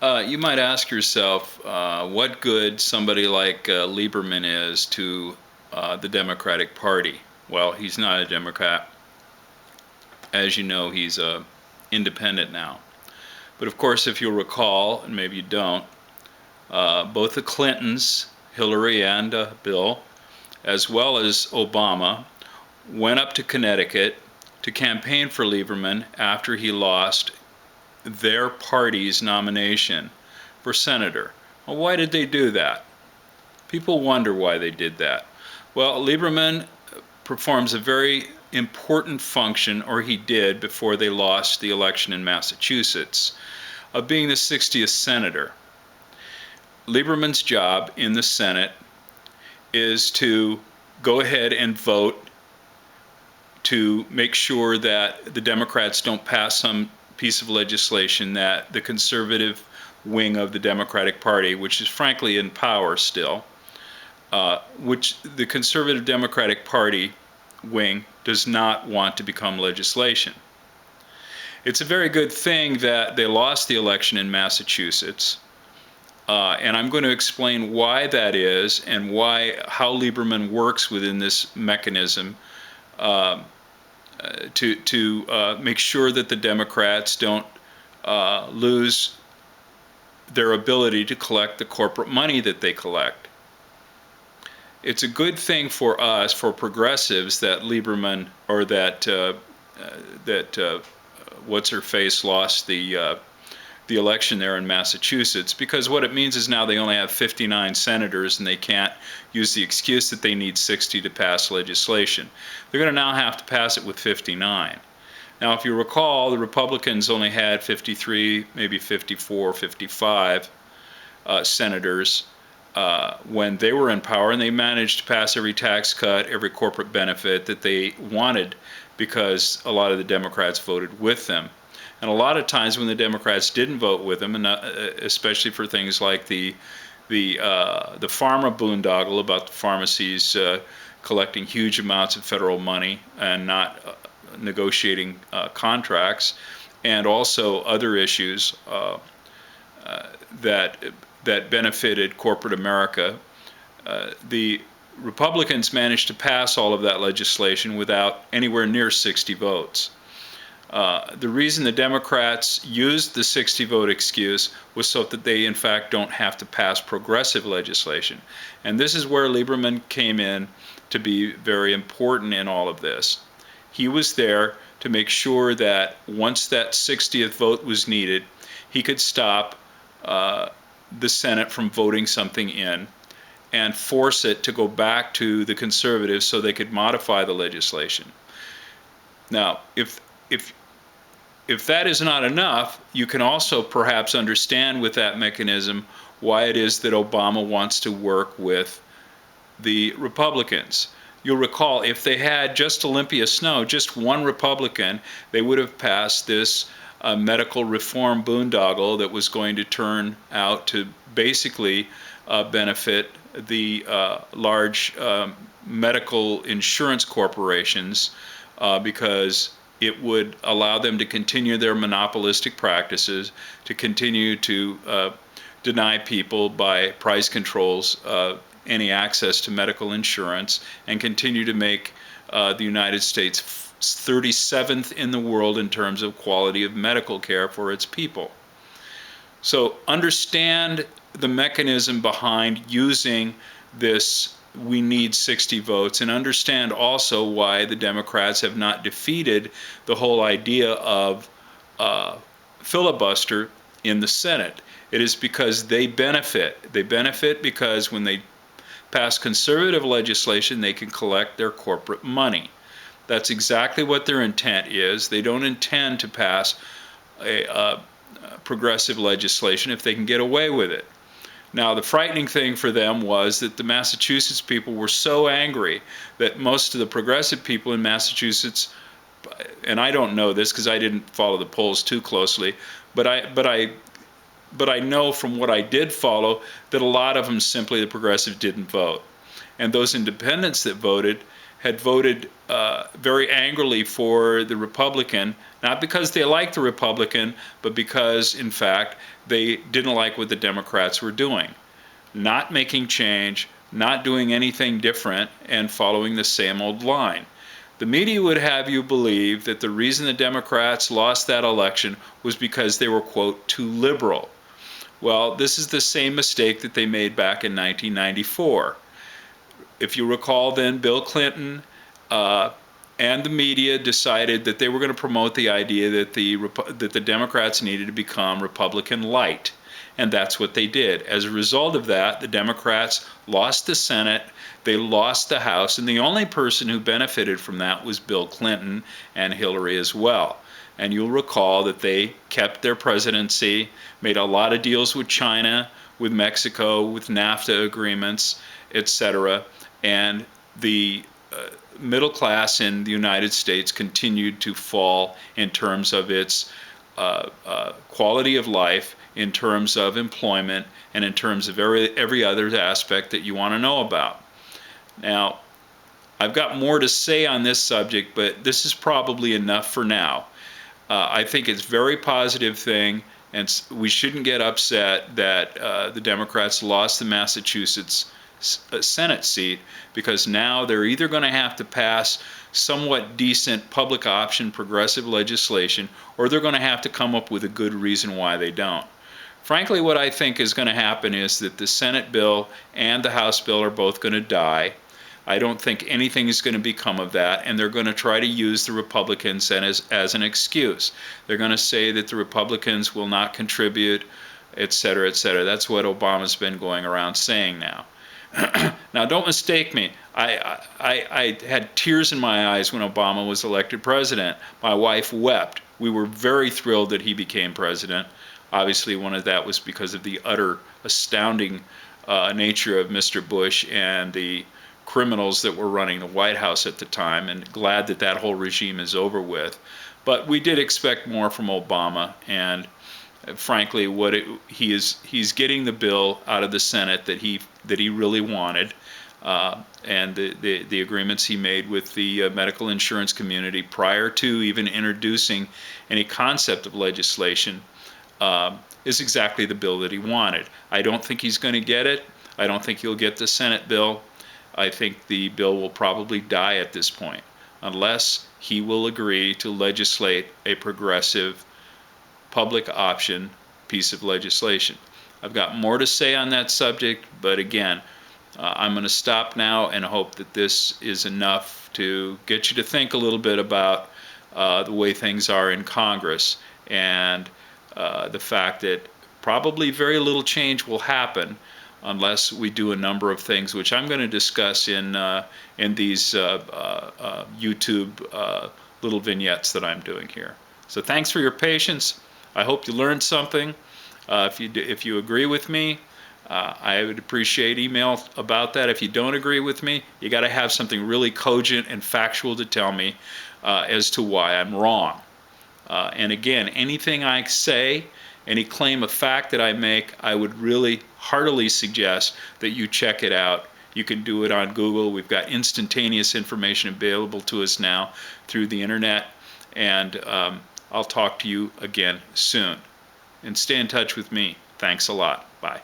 You might ask yourself what good somebody like Lieberman is to the Democratic Party. Well, he's not a Democrat. As you know, he's independent now. But of course, if you'll recall, and maybe you don't, both the Clintons, Hillary and Bill, as well as Obama, went up to Connecticut to campaign for Lieberman after he lost their party's nomination for senator. Well, why did they do that? People wonder why they did that. Well, Lieberman performs a very important function, or he did before they lost the election in Massachusetts, of being the 60th senator. Lieberman's job in the Senate is to go ahead and vote to make sure that the Democrats don't pass some piece of legislation that the conservative wing of the Democratic Party, which is frankly in power still, which the conservative Democratic Party wing does not want to become legislation. It's a very good thing that they lost the election in Massachusetts, and I'm going to explain why that is and how Lieberman works within this mechanism to make sure that the Democrats don't lose their ability to collect the corporate money that they collect. It's a good thing for us, for progressives, that Lieberman, or that what's her face lost the election there in Massachusetts, because what it means is now they only have 59 senators and they can't use the excuse that they need 60 to pass legislation. They're going to now have to pass it with 59. Now, if you recall, the Republicans only had 53, maybe 54, 55 senators when they were in power, and they managed to pass every tax cut, every corporate benefit that they wanted, because a lot of the Democrats voted with them. And a lot of times when the Democrats didn't vote with them, and especially for things like the pharma boondoggle about the pharmacies collecting huge amounts of federal money and not negotiating contracts, and also other issues that benefited corporate America, the Republicans managed to pass all of that legislation without anywhere near 60 votes. The reason the Democrats used the 60-vote excuse was so that they, in fact, don't have to pass progressive legislation. And this is where Lieberman came in to be very important in all of this. He was there to make sure that once that 60th vote was needed, he could stop the Senate from voting something in and force it to go back to the conservatives so they could modify the legislation. Now, if that is not enough, you can also perhaps understand with that mechanism why it is that Obama wants to work with the Republicans. You'll recall, if they had just Olympia Snowe, just one Republican, they would have passed this medical reform boondoggle that was going to turn out to basically benefit the large medical insurance corporations because it would allow them to continue their monopolistic practices, to continue to deny people by price controls any access to medical insurance, and continue to make the United States 37th in the world in terms of quality of medical care for its people. So understand the mechanism behind using this "we need 60 votes," and understand also why the Democrats have not defeated the whole idea of filibuster in the Senate. It is because they benefit. They benefit because when they pass conservative legislation, they can collect their corporate money. That's exactly what their intent is. They don't intend to pass a progressive legislation if they can get away with it. Now, the frightening thing for them was that the Massachusetts people were so angry that most of the progressive people in Massachusetts, and I don't know this because I didn't follow the polls too closely, but I know from what I did follow that a lot of them, simply the progressive, didn't vote. And those independents that voted had voted very angrily for the Republican, not because they liked the Republican, but because, in fact, they didn't like what the Democrats were doing. Not making change, not doing anything different, and following the same old line. The media would have you believe that the reason the Democrats lost that election was because they were, quote, too liberal. Well, this is the same mistake that they made back in 1994. If you recall, then Bill Clinton and the media decided that they were going to promote the idea that the Democrats needed to become Republican light, and that's what they did. As a result of that, the Democrats lost the Senate, they lost the House, and the only person who benefited from that was Bill Clinton and Hillary as well. And you'll recall that they kept their presidency, made a lot of deals with China, with Mexico, with NAFTA agreements, etc. And the middle class in the United States continued to fall in terms of its quality of life, in terms of employment, and in terms of every other aspect that you want to know about. Now, I've got more to say on this subject, but this is probably enough for now. I think it's a very positive thing, and we shouldn't get upset that the Democrats lost the Massachusetts Senate seat, because now they're either going to have to pass somewhat decent public option progressive legislation, or they're going to have to come up with a good reason why they don't. Frankly, what I think is going to happen is that the Senate bill and the House bill are both going to die. I don't think anything is going to become of that, and they're going to try to use the Republicans as an excuse. They're going to say that the Republicans will not contribute, et cetera, et cetera. That's what Obama's been going around saying now. Now, don't mistake me. I had tears in my eyes when Obama was elected president. My wife wept. We were very thrilled that he became president. Obviously, one of that was because of the utter astounding nature of Mr. Bush and the criminals that were running the White House at the time, and glad that that whole regime is over with. But we did expect more from Obama, and frankly, he's getting the bill out of the Senate that he really wanted, and the agreements he made with the medical insurance community prior to even introducing any concept of legislation is exactly the bill that he wanted. I don't think he's going to get it. I don't think he'll get the Senate bill. I think the bill will probably die at this point, unless he will agree to legislate a progressive public option piece of legislation. I've got more to say on that subject, but again, I'm going to stop now and hope that this is enough to get you to think a little bit about the way things are in Congress, and the fact that probably very little change will happen unless we do a number of things, which I'm going to discuss in these YouTube little vignettes that I'm doing here. So thanks for your patience. I hope you learned something. If you agree with me, I would appreciate email about that. If you don't agree with me, you got to have something really cogent and factual to tell me as to why I'm wrong. And again, anything I say, any claim of fact that I make, I would really heartily suggest that you check it out. You can do it on Google. We've got instantaneous information available to us now through the internet. And I'll talk to you again soon. And stay in touch with me. Thanks a lot. Bye.